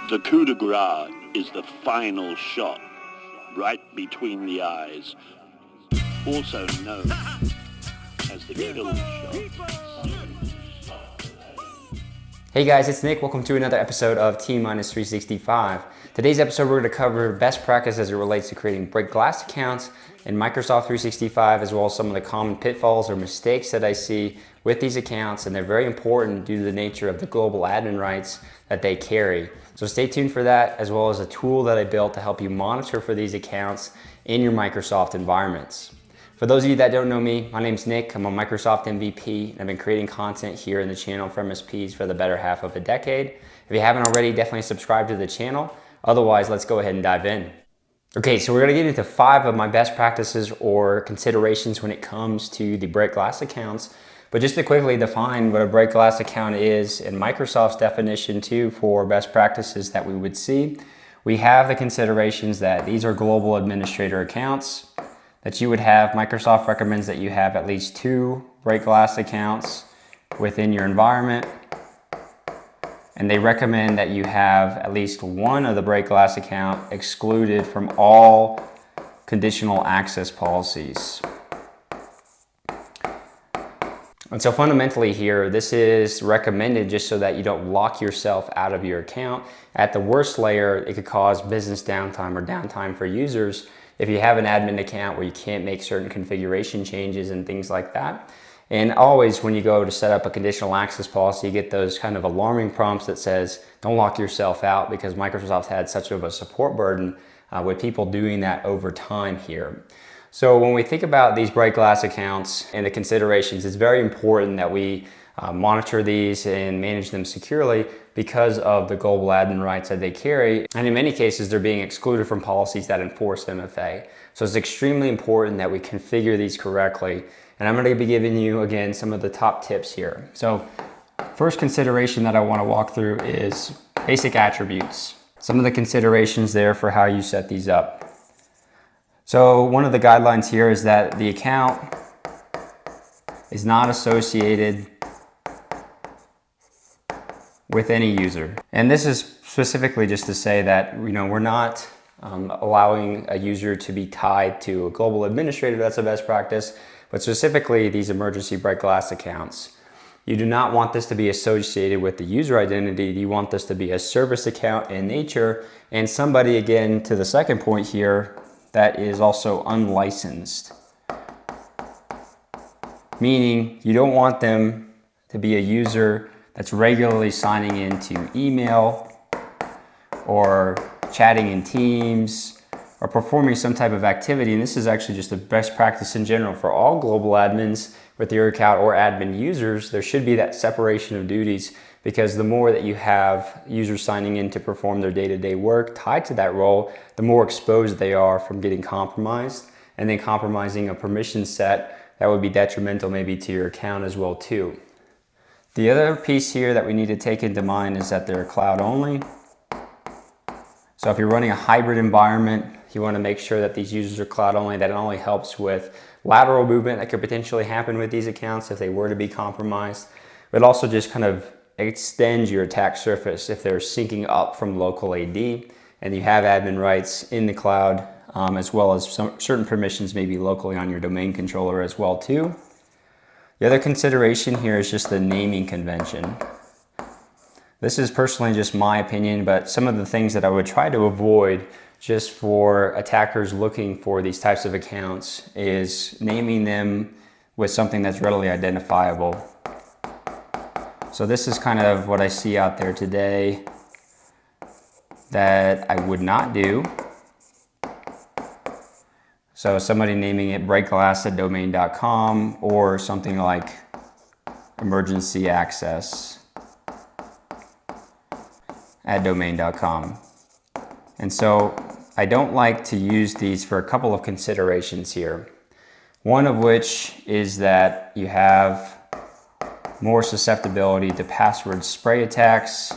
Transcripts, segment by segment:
The coup de grace is the final shot, right between the eyes, also known as the kill shot. Hey guys, it's Nick. Welcome to another episode of T-365. Today's episode we're going to cover best practice as it relates to creating break glass accounts in Microsoft 365, as well as some of the common pitfalls or mistakes that I see with these accounts, and they're very important due to the nature of the global admin rights that they carry. So stay tuned for that, as well as a tool that I built to help you monitor for these accounts in your Microsoft environments. For those of you that don't know me, my name's Nick. I'm a Microsoft MVP, and I've been creating content here in the channel for MSPs for the better half of a decade. If you haven't already, definitely subscribe to the channel. Otherwise, let's go ahead and dive in. Okay, so we're gonna get into 5 of my best practices or considerations when it comes to the break glass accounts. But just to quickly define what a break glass account is in Microsoft's definition too for best practices that we would see, we have the considerations that these are global administrator accounts, that you would have. Microsoft recommends that you have at least 2 break glass accounts within your environment. And they recommend that you have at least one of the break glass account excluded from all conditional access policies. And so fundamentally here, this is recommended just so that you don't lock yourself out of your account. At the worst layer, it could cause business downtime or downtime for users if you have an admin account where you can't make certain configuration changes and things like that. And always when you go to set up a conditional access policy, you get those kind of alarming prompts that says, don't lock yourself out, because Microsoft had such of a support burden with people doing that over time here. So when we think about these break glass accounts and the considerations, it's very important that we monitor these and manage them securely because of the global admin rights that they carry. And in many cases, they're being excluded from policies that enforce MFA. So it's extremely important that we configure these correctly. And I'm going to be giving you, again, some of the top tips here. So first consideration that I want to walk through is basic attributes. Some of the considerations there for how you set these up. So one of the guidelines here is that the account is not associated with any user. And this is specifically just to say that, we're not allowing a user to be tied to a global administrator. That's a best practice. But specifically these emergency break glass accounts, you do not want this to be associated with the user identity. You want this to be a service account in nature, and somebody, again, to the second point here, that is also unlicensed. Meaning you don't want them to be a user that's regularly signing into email or chatting in Teams or performing some type of activity. And this is actually just a best practice in general for all global admins with your account or admin users. There should be that separation of duties, because the more that you have users signing in to perform their day-to-day work tied to that role, the more exposed they are from getting compromised, and then compromising a permission set that would be detrimental maybe to your account as well too. The other piece here that we need to take into mind is that they're cloud only. So if you're running a hybrid environment, you want to make sure that these users are cloud only. That only helps with lateral movement that could potentially happen with these accounts if they were to be compromised, but also just kind of extend your attack surface if they're syncing up from local AD and you have admin rights in the cloud, as well as some certain permissions maybe locally on your domain controller as well too. The other consideration here is just the naming convention. This is personally just my opinion, but some of the things that I would try to avoid just for attackers looking for these types of accounts is naming them with something that's readily identifiable. So this is kind of what I see out there today that I would not do. So somebody naming it breakglass@domain.com or something like emergency access @domain.com. And so I don't like to use these for a couple of considerations here. One of which is that you have more susceptibility to password spray attacks.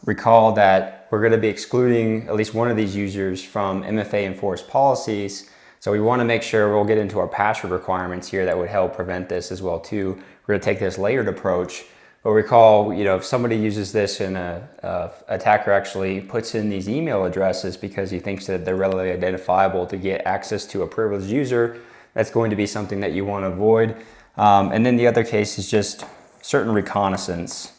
Recall that we're going to be excluding at least one of these users from MFA enforced policies. So we want to make sure, we'll get into our password requirements here that would help prevent this as well too. We're going to take this layered approach, But recall, if somebody uses this and a attacker actually puts in these email addresses because he thinks that they're readily identifiable to get access to a privileged user, that's going to be something that you want to avoid. And then the other case is just certain reconnaissance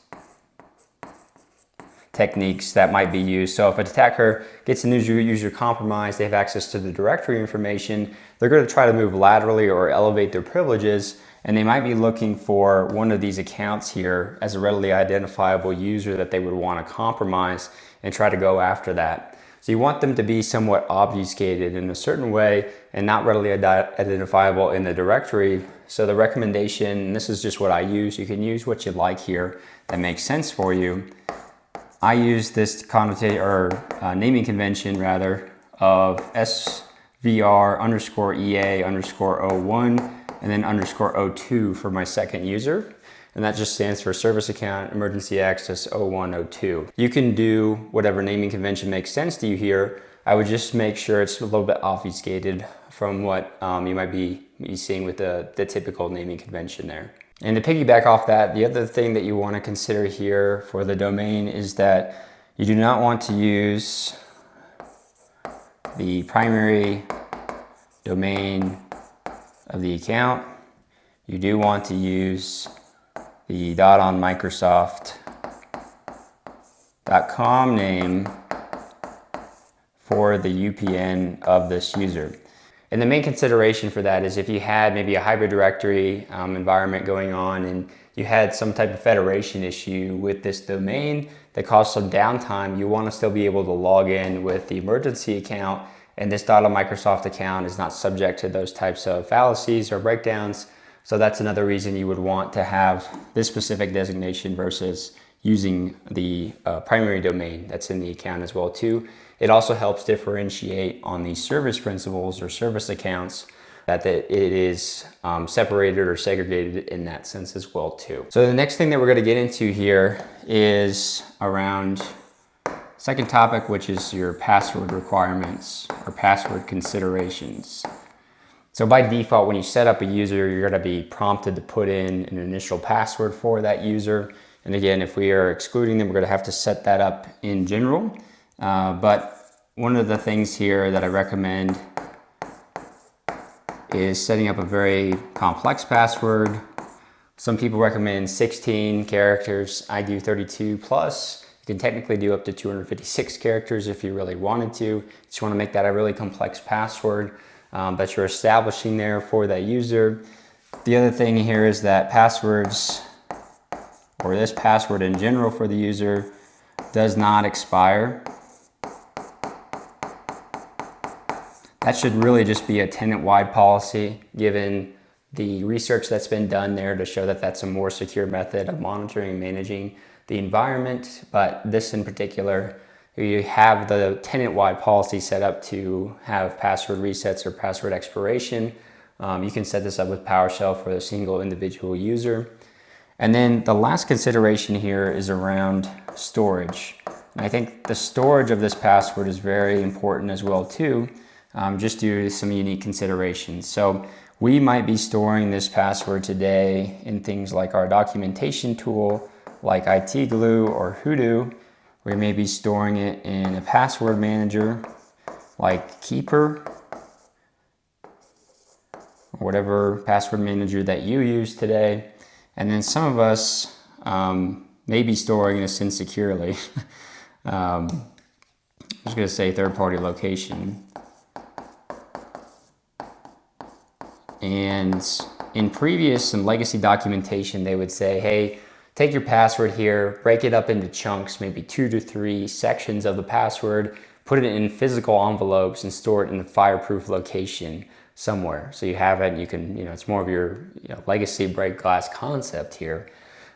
techniques that might be used. So if an attacker gets a new user compromised, they have access to the directory information, they're going to try to move laterally or elevate their privileges, and they might be looking for one of these accounts here as a readily identifiable user that they would want to compromise and try to go after that. So you want them to be somewhat obfuscated in a certain way and not readily identifiable in the directory. So the recommendation, and this is just what I use, you can use what you like here that makes sense for you. I use this connotation or naming convention rather of SVR_EA_01 and then _02 for my second user. And that just stands for Service Account Emergency Access 0102. You can do whatever naming convention makes sense to you here. I would just make sure it's a little bit obfuscated from what you might be seeing with the typical naming convention there. And to piggyback off that, the other thing that you want to consider here for the domain is that you do not want to use the primary domain of the account. You do want to use the .onmicrosoft.com name for the UPN of this user. And the main consideration for that is if you had maybe a hybrid directory environment going on and you had some type of federation issue with this domain that caused some downtime, you want to still be able to log in with the emergency account, and this .microsoft account is not subject to those types of fallacies or breakdowns. So that's another reason you would want to have this specific designation versus using the primary domain that's in the account as well too. It also helps differentiate on the service principals or service accounts that it is separated or segregated in that sense as well too. So the next thing that we're going to get into here is around second topic, which is your password requirements or password considerations. So by default, when you set up a user, you're going to be prompted to put in an initial password for that user. And again, if we are excluding them, we're going to have to set that up in general. But one of the things here that I recommend is setting up a very complex password. Some people recommend 16 characters. I do 32 plus. You can technically do up to 256 characters if you really wanted to. Just want to make that a really complex password that you're establishing there for that user. The other thing here is that passwords, or this password in general for the user, does not expire. That should really just be a tenant-wide policy, given the research that's been done there to show that that's a more secure method of monitoring and managing the environment. But this in particular, you have the tenant-wide policy set up to have password resets or password expiration. You can set this up with PowerShell for a single individual user. And then the last consideration here is around storage. And I think the storage of this password is very important as well too, just due to some unique considerations. So we might be storing this password today in things like our documentation tool, like IT Glue or Hoodoo. We may be storing it in a password manager like Keeper, or whatever password manager that you use today. And then some of us may be storing this insecurely. I was going to say third-party location. And in previous and legacy documentation, they would say, hey, take your password here, break it up into chunks, maybe 2 to 3 sections of the password, put it in physical envelopes and store it in a fireproof location somewhere. So you have it, and you can, it's more of your legacy break glass concept here.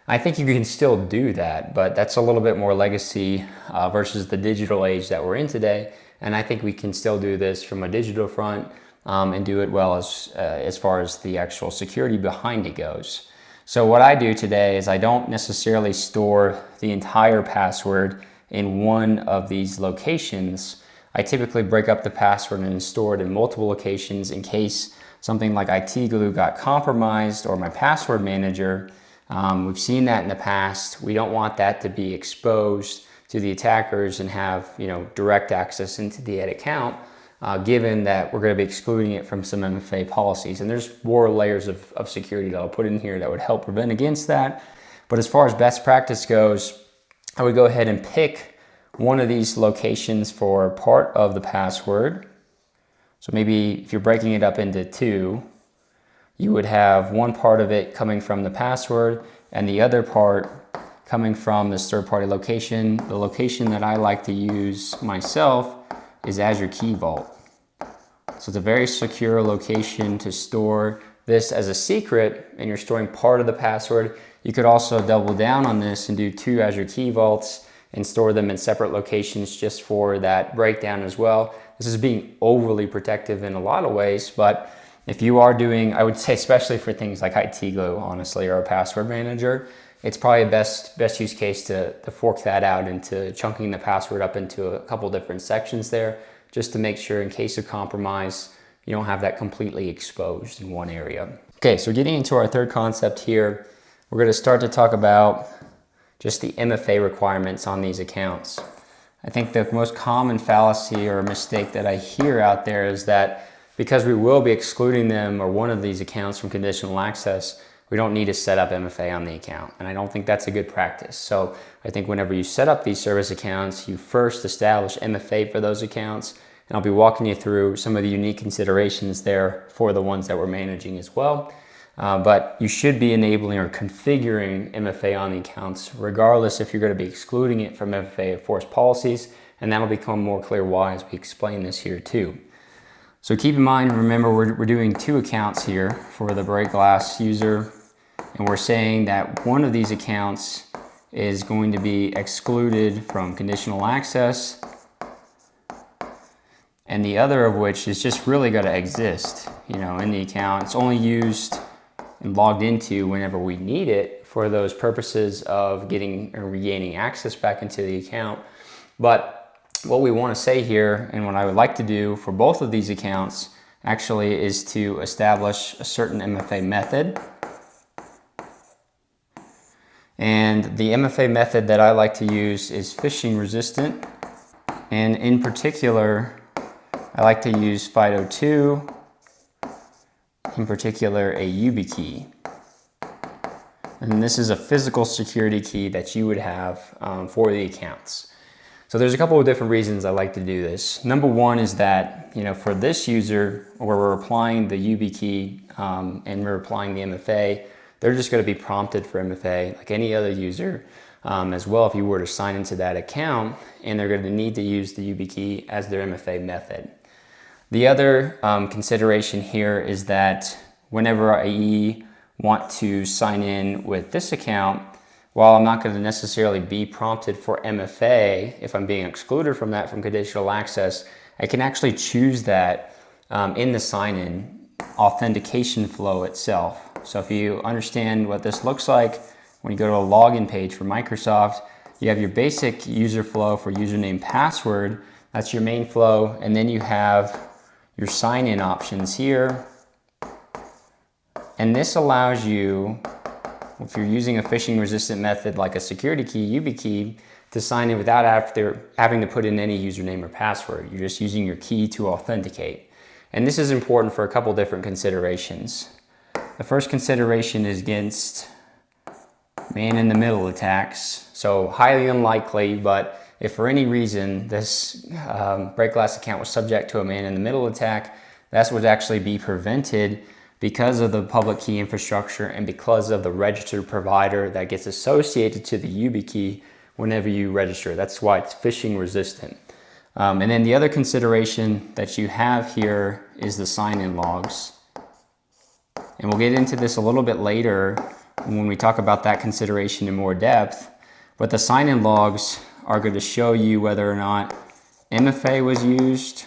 I think you can still do that, but that's a little bit more legacy versus the digital age that we're in today. And I think we can still do this from a digital front and do it well as far as the actual security behind it goes. So what I do today is I don't necessarily store the entire password in one of these locations. I typically break up the password and store it in multiple locations in case something like IT Glue got compromised or my password manager We've seen that in the past. We don't want that to be exposed to the attackers and have direct access into the ad account, given that we're going to be excluding it from some MFA policies. And there's more layers of security that I'll put in here that would help prevent against that. But as far as best practice goes, I would go ahead and pick one of these locations for part of the password. So maybe if you're breaking it up into two, you would have one part of it coming from the password and the other part coming from this third-party location. The location that I like to use myself is Azure Key Vault. So it's a very secure location to store this as a secret, and you're storing part of the password. You could also double down on this and do 2 Azure Key Vaults and store them in separate locations just for that breakdown as well. This is being overly protective in a lot of ways, but if you are doing, I would say especially for things like IT Glue, honestly, or a password manager, it's probably a best use case to fork that out into chunking the password up into a couple different sections there, just to make sure in case of compromise, you don't have that completely exposed in one area. Okay, so getting into our third concept here, we're going to start to talk about just the MFA requirements on these accounts. I think the most common fallacy or mistake that I hear out there is that because we will be excluding them or one of these accounts from conditional access, we don't need to set up MFA on the account. And I don't think that's a good practice. So I think whenever you set up these service accounts, you first establish MFA for those accounts. And I'll be walking you through some of the unique considerations there for the ones that we're managing as well. But you should be enabling or configuring MFA on the accounts, regardless if you're going to be excluding it from MFA enforced policies. And that'll become more clear why as we explain this here too. So keep in mind, remember, we're doing 2 accounts here for the break glass user. And we're saying that one of these accounts is going to be excluded from conditional access, and the other of which is just really going to exist, in the account. It's only used and logged into whenever we need it for those purposes of getting or regaining access back into the account. But what we want to say here, and what I would like to do for both of these accounts, actually is to establish a certain MFA method. And the MFA method that I like to use is phishing resistant. And in particular, I like to use FIDO2, in particular a YubiKey. And this is a physical security key that you would have for the accounts. So there's a couple of different reasons I like to do this. Number one is that, for this user, where we're applying the YubiKey and we're applying the MFA, they're just going to be prompted for MFA like any other user as well if you were to sign into that account, and they're going to need to use the YubiKey as their MFA method. The other consideration here is that whenever I want to sign in with this account, while I'm not going to necessarily be prompted for MFA, if I'm being excluded from that from conditional access, I can actually choose that in the sign-in authentication flow itself. So if you understand what this looks like, when you go to a login page for Microsoft, you have your basic user flow for username, password. That's your main flow. And then you have your sign-in options here. And this allows you, if you're using a phishing resistant method like a security key, YubiKey, to sign in without having to put in any username or password. You're just using your key to authenticate. And this is important for a couple different considerations. The first consideration is against man-in-the-middle attacks. So highly unlikely, but if for any reason this break glass account was subject to a man-in-the-middle attack, that would actually be prevented because of the public key infrastructure and because of the registered provider that gets associated to the YubiKey whenever you register. That's why it's phishing resistant. And then the other consideration that you have here is the sign-in logs. And we'll get into this a little bit later when we talk about that consideration in more depth. But the sign-in logs are going to show you whether or not MFA was used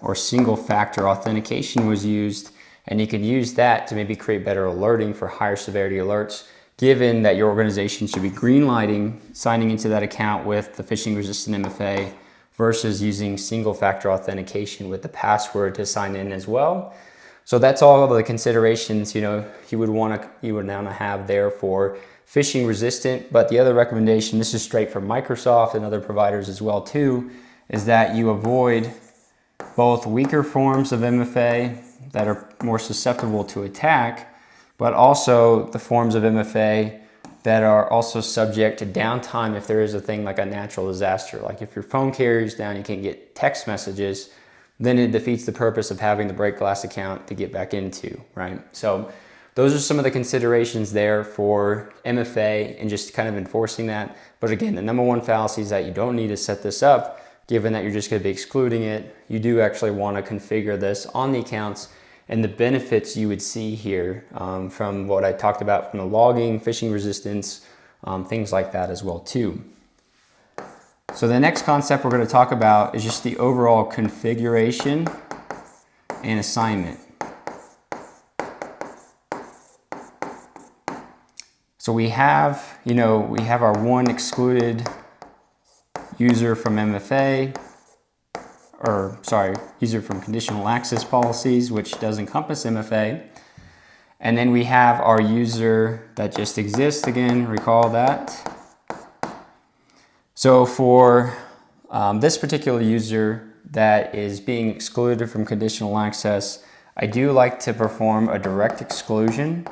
or single-factor authentication was used. And you can use that to maybe create better alerting for higher severity alerts, given that your organization should be green-lighting signing into that account with the phishing-resistant MFA versus using single-factor authentication with the password to sign in as well. So that's all of the considerations, you would want to have there for phishing resistant. But the other recommendation, this is straight from Microsoft and other providers as well too, is that you avoid both weaker forms of MFA that are more susceptible to attack, but also the forms of MFA that are also subject to downtime if there is a thing like a natural disaster. Like if your phone carrier's down, you can't get text messages, then it defeats the purpose of having the break glass account to get back into, right? So those are some of the considerations there for MFA and just kind of enforcing that. But again, the number one fallacy is that you don't need to set this up, given that you're just going to be excluding it. You do actually want to configure this on the accounts, and the benefits you would see here from what I talked about from the logging, phishing resistance, things like that as well too. So the next concept we're going to talk about is just the overall configuration and assignment. So we have our one excluded user from MFA, user from conditional access policies, which does encompass MFA. And then we have our user that just exists, again, recall that. So for this particular user that is being excluded from conditional access, I do like to perform a direct exclusion.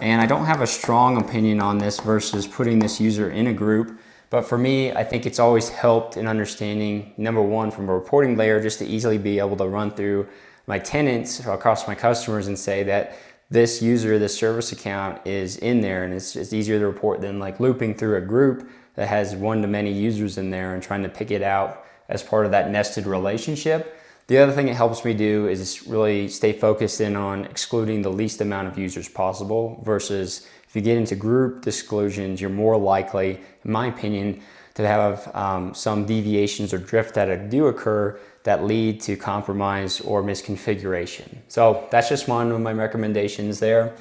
And I don't have a strong opinion on this versus putting this user in a group. But for me, I think it's always helped in understanding, number one, from a reporting layer, just to easily be able to run through my tenants across my customers and say that this user, this service account is in there, and it's easier to report than like looping through a group that has one-to-many users in there and trying to pick it out as part of that nested relationship. The other thing it helps me do is really stay focused in on excluding the least amount of users possible, versus if you get into group exclusions, you're more likely, in my opinion, to have some deviations or drift that do occur that lead to compromise or misconfiguration. So that's just one of my recommendations there.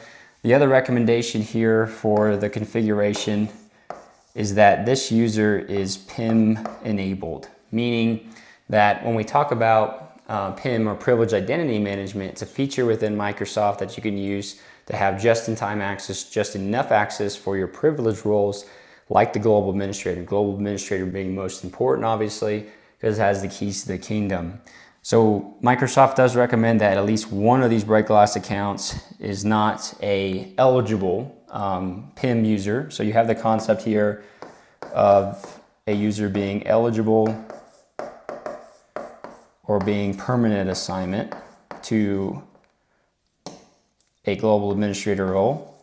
The other recommendation here for the configuration is that this user is PIM enabled, meaning that when we talk about PIM, or privileged identity management, it's a feature within Microsoft that you can use to have just-in-time access, just enough access for your privilege roles, like the global administrator. Global administrator being most important, obviously, because it has the keys to the kingdom. So Microsoft does recommend that at least one of these break glass accounts is not a eligible PIM user. So you have the concept here of a user being eligible or being permanent assignment to a global administrator role.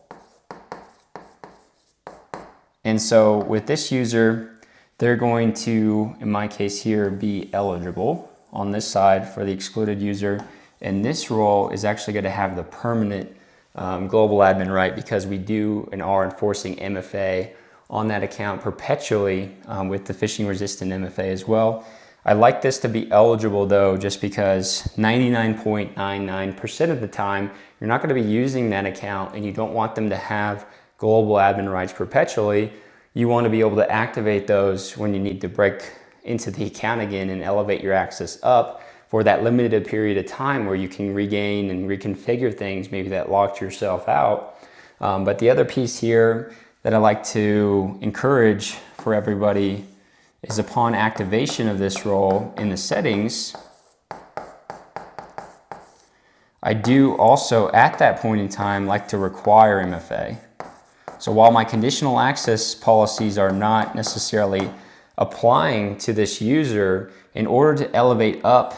And so with this user, they're going to, in my case here, be eligible on this side for the excluded user. And this role is actually going to have the permanent global admin right, because we do and are enforcing MFA on that account perpetually with the phishing resistant MFA as well. I like this to be eligible though, just because 99.99% of the time, you're not going to be using that account and you don't want them to have global admin rights perpetually. You want to be able to activate those when you need to break into the account again and elevate your access up for that limited period of time where you can regain and reconfigure things, maybe that locked yourself out. But the other piece here that I like to encourage for everybody is upon activation of this role in the settings, I do also at that point in time like to require MFA. So while my conditional access policies are not necessarily applying to this user, in order to elevate up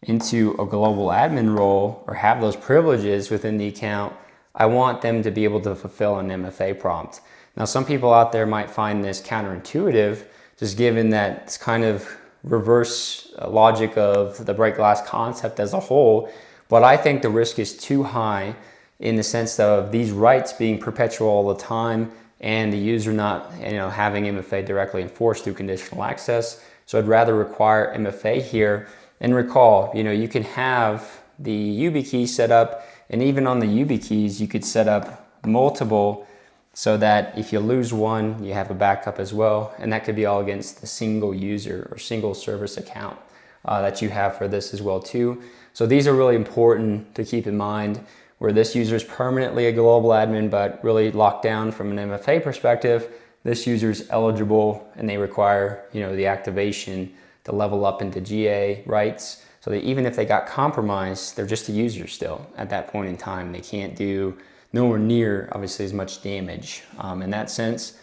into a global admin role or have those privileges within the account, I want them to be able to fulfill an MFA prompt. Now, some people out there might find this counterintuitive, just given that it's kind of reverse logic of the break glass concept as a whole. But I think the risk is too high in the sense of these rights being perpetual all the time and the user not having MFA directly enforced through conditional access. So I'd rather require MFA here. And recall, you can have the YubiKey set up, and even on the YubiKeys, you could set up multiple so that if you lose one, you have a backup as well. And that could be all against the single user or single service account. that you have for this as well too. So these are really important to keep in mind, where this user is permanently a global admin, but really locked down from an MFA perspective. This user is eligible and they require, the activation to level up into GA rights. So that even if they got compromised, they're just a user still at that point in time. They can't do nowhere near, obviously, as much damage in that sense.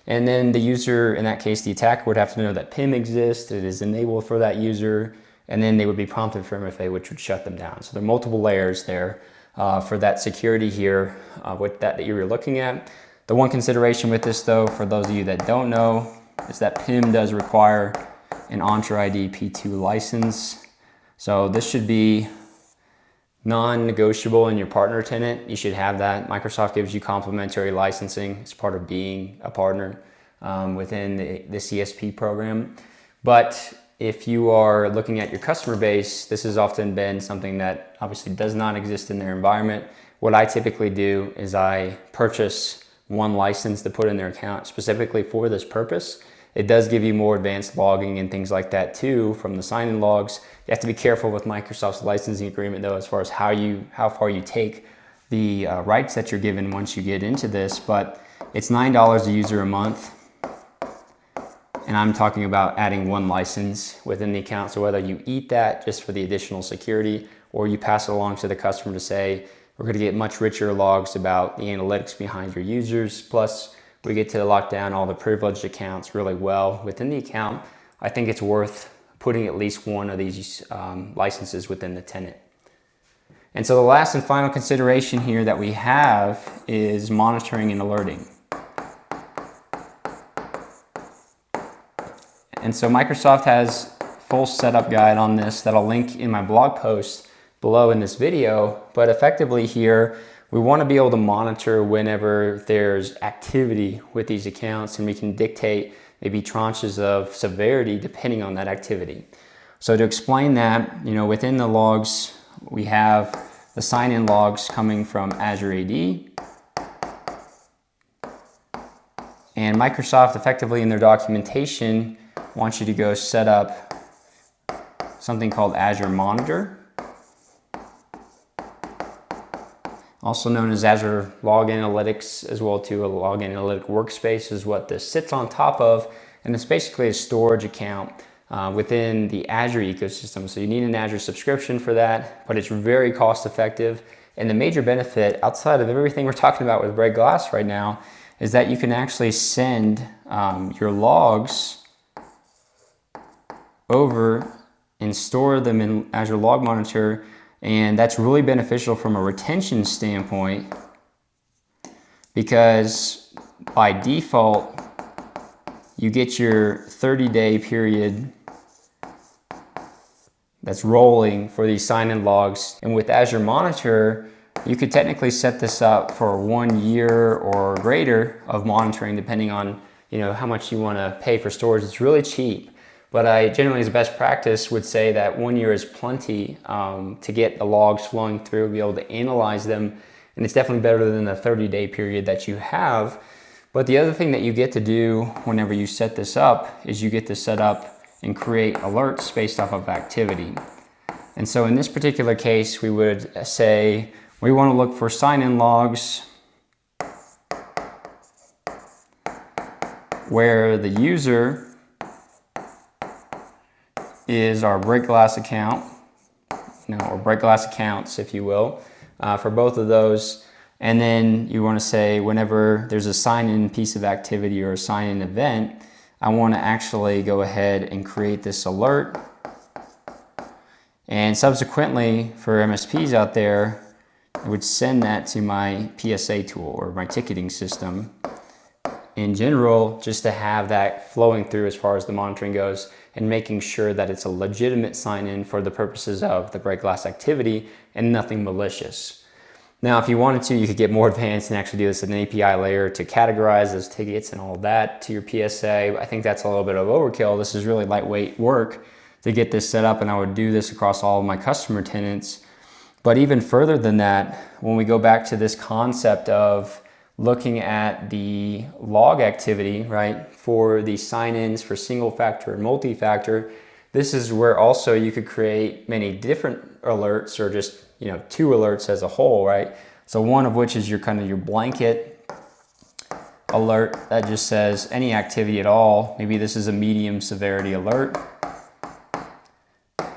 And then the user, in that case, the attacker would have to know that PIM exists, it is enabled for that user, and then they would be prompted for MFA, which would shut them down. So there are multiple layers there for that security here with that you're looking at. The one consideration with this though, for those of you that don't know, is that PIM does require an Entra ID P2 license. So this should be non-negotiable in your partner tenant. You should have that. Microsoft gives you complimentary licensing as part of being a partner within the CSP program. But if you are looking at your customer base, this has often been something that obviously does not exist in their environment. What I typically do is I purchase one license to put in their account specifically for this purpose. It does give you more advanced logging and things like that too from the sign-in logs. You have to be careful with Microsoft's licensing agreement though, as far as how far you take the rights that you're given once you get into this. But it's $9 a user a month. And I'm talking about adding one license within the account. So whether you eat that just for the additional security, or you pass it along to the customer to say, we're going to get much richer logs about the analytics behind your users. Plus, we get to lock down all the privileged accounts really well within the account. I think it's worth putting at least one of these licenses within the tenant. And so the last and final consideration here that we have is monitoring and alerting. And so Microsoft has full setup guide on this that I'll link in my blog post below in this video. But effectively here, we want to be able to monitor whenever there's activity with these accounts, and we can dictate maybe tranches of severity depending on that activity. So to explain that, within the logs, we have the sign-in logs coming from Azure AD. And Microsoft effectively in their documentation wants you to go set up something called Azure Monitor, also known as Azure Log Analytics as well too. A log analytic workspace is what this sits on top of, and it's basically a storage account within the Azure ecosystem. So you need an Azure subscription for that, but it's very cost effective. And the major benefit outside of everything we're talking about with Break Glass right now is that you can actually send your logs over and store them in Azure Log Monitor. And that's really beneficial from a retention standpoint, because by default, you get your 30-day period that's rolling for these sign-in logs. And with Azure Monitor, you could technically set this up for 1 year or greater of monitoring, depending on how much you want to pay for storage. It's really cheap. But I generally, as a best practice, would say that 1 year is plenty to get the logs flowing through, be able to analyze them, and it's definitely better than the 30-day period that you have. But the other thing that you get to do whenever you set this up is you get to set up and create alerts based off of activity. And so in this particular case, we would say we want to look for sign-in logs where the user is our Break Glass account, or Break Glass accounts, if you will, for both of those. And then you want to say whenever there's a sign-in piece of activity or a sign-in event, I want to actually go ahead and create this alert. And subsequently, for MSPs out there, I would send that to my PSA tool or my ticketing system in general, just to have that flowing through as far as the monitoring goes, and making sure that it's a legitimate sign-in for the purposes of the Break Glass activity and nothing malicious. Now, if you wanted to, you could get more advanced and actually do this at an API layer to categorize those tickets and all that to your PSA. I think that's a little bit of overkill. This is really lightweight work to get this set up, and I would do this across all of my customer tenants. But even further than that, when we go back to this concept of looking at the log activity, right, for the sign-ins for single factor and multi-factor, This is where also you could create many different alerts, or just, you know, 2 alerts as a whole, right? So one of which is your kind of your blanket alert that just says any activity at all. Maybe this is a medium severity alert.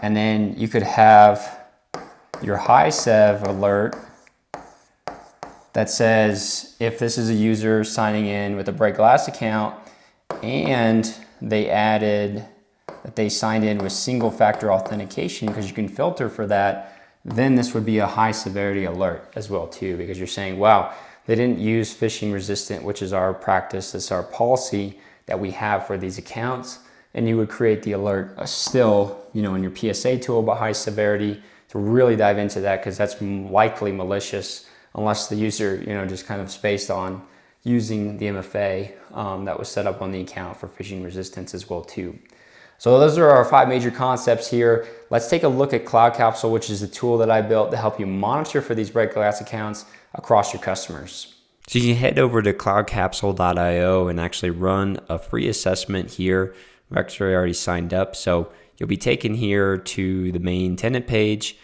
And then you could have your high sev alert that says if this is a user signing in with a break glass account and they added that they signed in with single factor authentication, because you can filter for that, then this would be a high severity alert as well too, because you're saying, wow, they didn't use phishing resistant, which is our practice, it's our policy that we have for these accounts. And you would create the alert still, you know, in your PSA tool about high severity to really dive into that, because that's likely malicious unless the user, you know, just kind of spaced on using the MFA that was set up on the account for phishing resistance as well too. So those are our 5 major concepts here. Let's take a look at Cloud Capsule, which is the tool that I built to help you monitor for these break glass accounts across your customers. So you can head over to cloudcapsule.io and actually run a free assessment here. I've actually already signed up, so you'll be taken here to the main tenant page.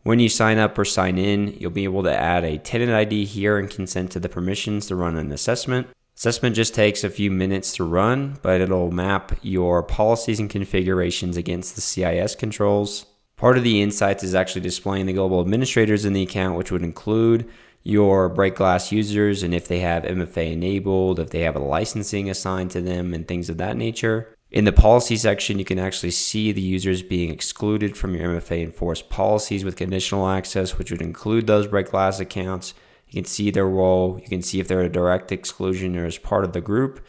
When you sign up or sign in, you'll be able to add a tenant ID here and consent to the permissions to run an assessment. Assessment just takes a few minutes to run, but it'll map your policies and configurations against the CIS controls. Part of the insights is actually displaying the global administrators in the account, which would include your break glass users and if they have MFA enabled, if they have a licensing assigned to them and things of that nature. In the policy section, you can actually see the users being excluded from your MFA enforced policies with conditional access, which would include those break glass accounts. You can see their role. You can see if they're a direct exclusion or as part of the group.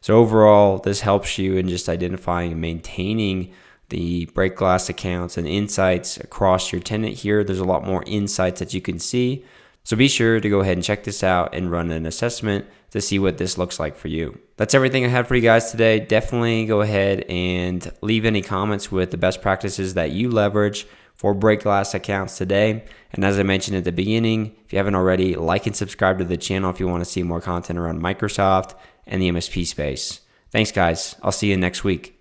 So overall, this helps you in just identifying and maintaining the break glass accounts and insights across your tenant here. There's a lot more insights that you can see. So be sure to go ahead and check this out and run an assessment to see what this looks like for you. That's everything I had for you guys today. Definitely go ahead and leave any comments with the best practices that you leverage for break glass accounts today. And as I mentioned at the beginning, if you haven't already, like and subscribe to the channel if you want to see more content around Microsoft and the MSP space. Thanks guys. I'll see you next week.